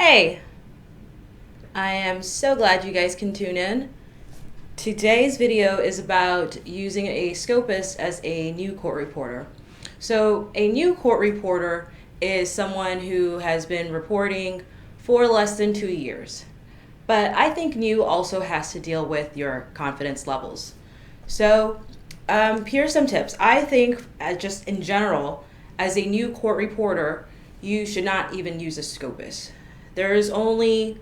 Hey, I am so glad you guys can tune in. Today's video is about using a Scopist as a new court reporter. So a new court reporter is someone who has been reporting for less than 2 years. But I think new also has to deal with your confidence levels. So here's some tips. I think just in general, as a new court reporter, you should not even use a Scopist. There is only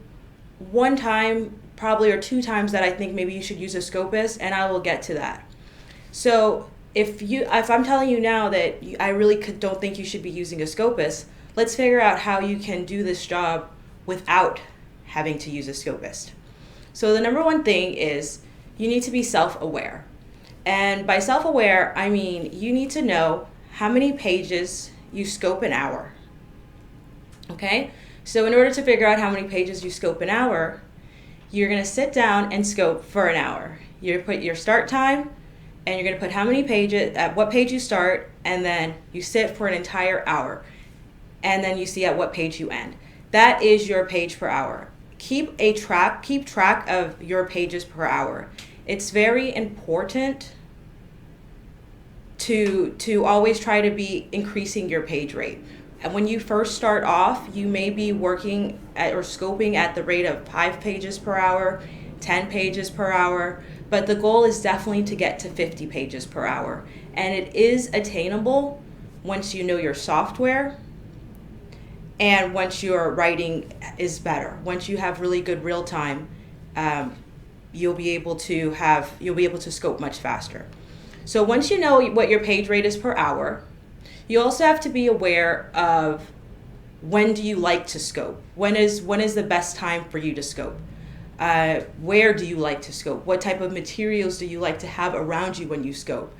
one time, probably, or two times that I think maybe you should use a Scopist, and I will get to that. So if I'm telling you now that I really don't think you should be using a Scopist, let's figure out how you can do this job without having to use a Scopist. So the number one thing is you need to be self-aware. And by self-aware, I mean you need to know how many pages you scope an hour. Okay? So in order to figure out how many pages you scope an hour, you're going to sit down and scope for an hour. You're going to put your start time, and you're going to put how many pages, at what page you start, and then you sit for an entire hour. And then you see at what page you end. That is your page per hour. Keep track of your pages per hour. It's very important to always try to be increasing your page rate. And when you first start off, you may be working at or scoping at the rate of 5 pages per hour, 10 pages per hour, but the goal is definitely to get to 50 pages per hour. And it is attainable once you know your software and once your writing is better. Once you have really good real time, you'll be able to scope much faster. So once you know what your page rate is per hour, you also have to be aware of when do you like to scope? When is the best time for you to scope? Where do you like to scope? What type of materials do you like to have around you when you scope?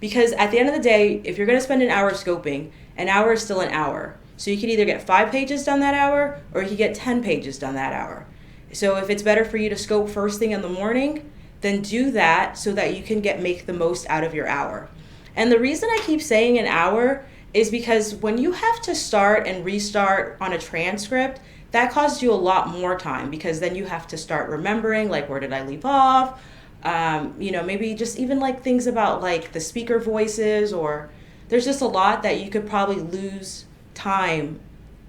Because at the end of the day, if you're going to spend an hour scoping, an hour is still an hour. So you can either get 5 pages done that hour, or you can get 10 pages done that hour. So if it's better for you to scope first thing in the morning, then do that so that you can make the most out of your hour. And the reason I keep saying an hour is because when you have to start and restart on a transcript, that costs you a lot more time, because then you have to start remembering, like, where did I leave off? Maybe just even like things about like the speaker voices, or there's just a lot that you could probably lose time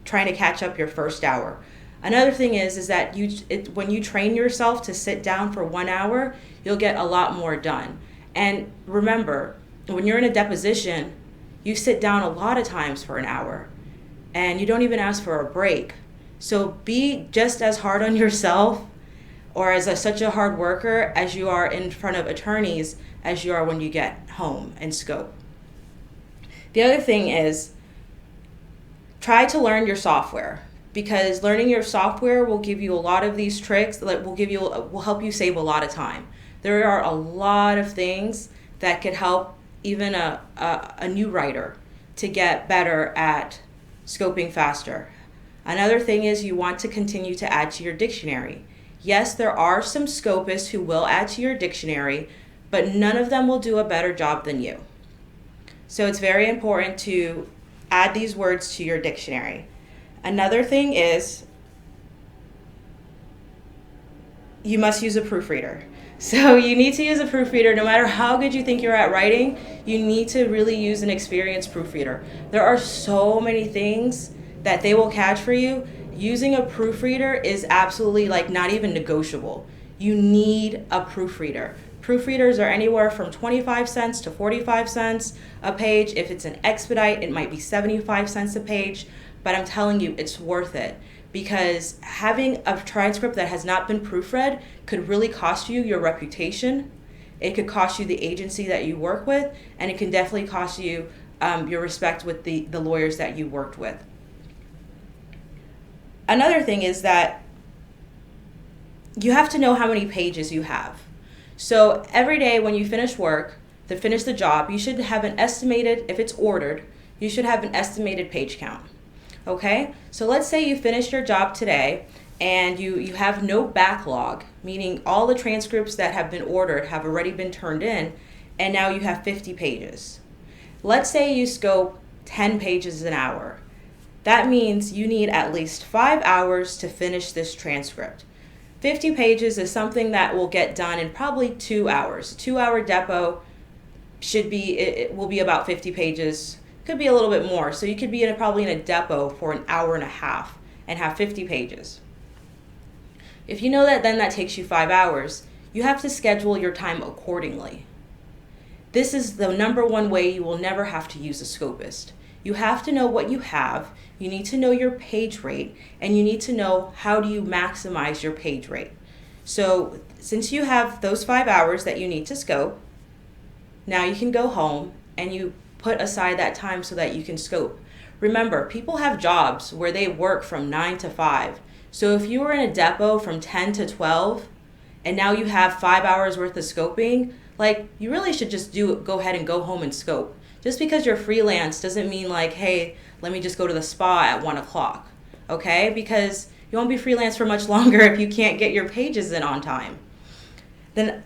trying to catch up your first hour. Another thing is that when you train yourself to sit down for 1 hour, you'll get a lot more done. And remember, when you're in a deposition, you sit down a lot of times for an hour and you don't even ask for a break. So be just as hard on yourself, or as such a hard worker as you are in front of attorneys as you are when you get home and scope. The other thing is try to learn your software, because learning your software will give you a lot of these tricks that will help you save a lot of time. There are a lot of things that could help even a new writer to get better at scoping faster. Another thing is you want to continue to add to your dictionary. Yes, there are some scopists who will add to your dictionary, but none of them will do a better job than you. So it's very important to add these words to your dictionary. Another thing is you must use a proofreader. So you need to use a proofreader. No matter how good you think you're at writing, you need to really use an experienced proofreader. There are so many things that they will catch for you. Using a proofreader is absolutely not even negotiable. You need a proofreader. Proofreaders are anywhere from 25 cents to 45 cents a page. If it's an expedite, it might be 75 cents a page. But I'm telling you, it's worth it, because having a transcript that has not been proofread could really cost you your reputation. It could cost you the agency that you work with, and it can definitely cost you your respect with the lawyers that you worked with. Another thing is that you have to know how many pages you have. So every day when you finish work, to finish the job, you should have an estimated, if it's ordered, you should have an estimated page count. Okay, so let's say you finished your job today and you have no backlog, meaning all the transcripts that have been ordered have already been turned in, and now you have 50 pages. Let's say you scope 10 pages an hour. That means you need at least 5 hours to finish this transcript. 50 pages is something that will get done in probably 2 hours. A 2-hour depo it will be about 50 pages, could be a little bit more. So you could be probably in a depo for an hour and a half and have 50 pages. If you know that then that takes you 5 hours, you have to schedule your time accordingly. This is the number one way you will never have to use a Scopist. You have to know what you have, you need to know your page rate, and you need to know how do you maximize your page rate. So since you have those 5 hours that you need to scope, now you can go home and you put aside that time so that you can scope. Remember, people have jobs where they work from 9 to 5. So if you were in a depo from 10 to 12, and now you have 5 hours worth of scoping, like, you really should just go ahead and go home and scope. Just because you're freelance doesn't mean like, hey, let me just go to the spa at 1 o'clock, okay? Because you won't be freelance for much longer if you can't get your pages in on time.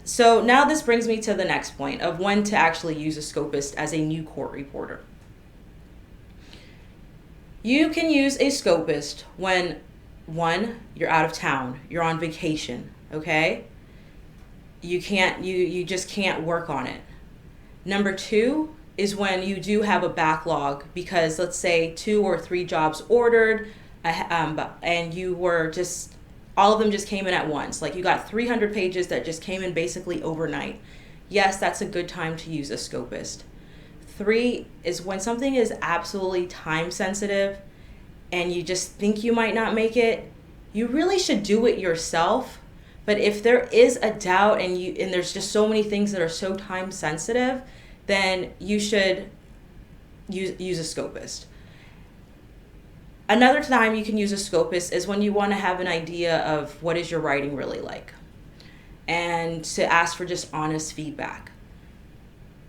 So now this brings me to the next point of when to actually use a Scopist as a new court reporter. You can use a Scopist when, one, you're out of town, you're on vacation, okay? You just can't work on it. Number 2 is when you do have a backlog because let's say 2 or 3 jobs ordered and you were just, all of them just came in at once. Like you got 300 pages that just came in basically overnight. Yes, that's a good time to use a Scopist. 3 is when something is absolutely time sensitive and you just think you might not make it. You really should do it yourself. But if there is a doubt and there's just so many things that are so time sensitive, then you should use a Scopist. Another time you can use a Scopist is when you want to have an idea of what is your writing really like and to ask for just honest feedback.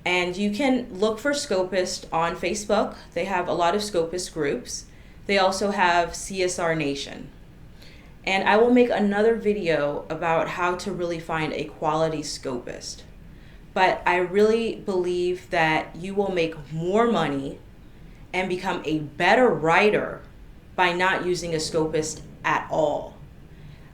And you can look for Scopist on Facebook. They have a lot of Scopist groups. They also have CSR Nation. And I will make another video about how to really find a quality Scopist. But I really believe that you will make more money and become a better writer by not using a Scopist at all.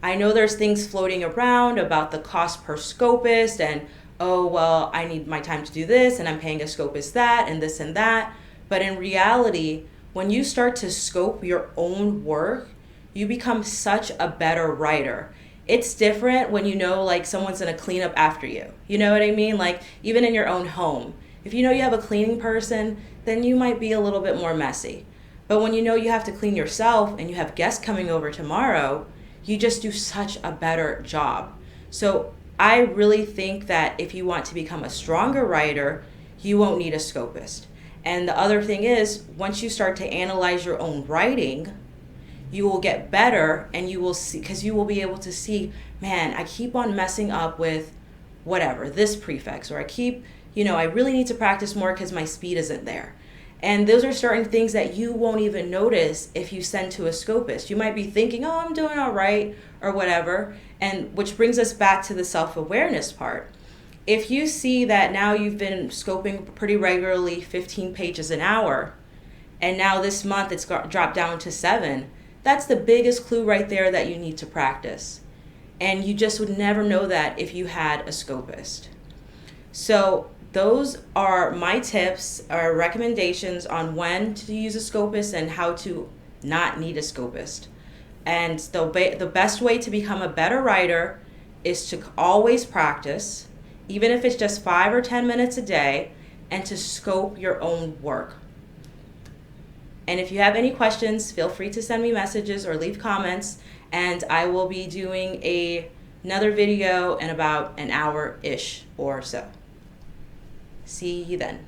I know there's things floating around about the cost per Scopist and, oh, well, I need my time to do this and I'm paying a Scopist that and this and that. But in reality, when you start to scope your own work, you become such a better writer. It's different when you know like someone's gonna clean up after you. You know what I mean? Like even in your own home. If you know you have a cleaning person, then you might be a little bit more messy. But when you know you have to clean yourself and you have guests coming over tomorrow, you just do such a better job. So I really think that if you want to become a stronger writer, you won't need a Scopist. And the other thing is, once you start to analyze your own writing, you will get better and you will see, because you will be able to see, man, I keep on messing up with whatever, this prefix, or I really need to practice more because my speed isn't there. And those are certain things that you won't even notice if you send to a Scopist. You might be thinking, oh, I'm doing all right, or whatever. And which brings us back to the self-awareness part. If you see that now you've been scoping pretty regularly 15 pages an hour, and now this month it's dropped down to 7, that's the biggest clue right there that you need to practice. And you just would never know that if you had a Scopist. So those are my tips or recommendations on when to use a Scopist and how to not need a Scopist. And the best way to become a better writer is to always practice, even if it's just 5 or 10 minutes a day, and to scope your own work. And if you have any questions, feel free to send me messages or leave comments, and I will be doing another video in about an hour-ish or so. See you then.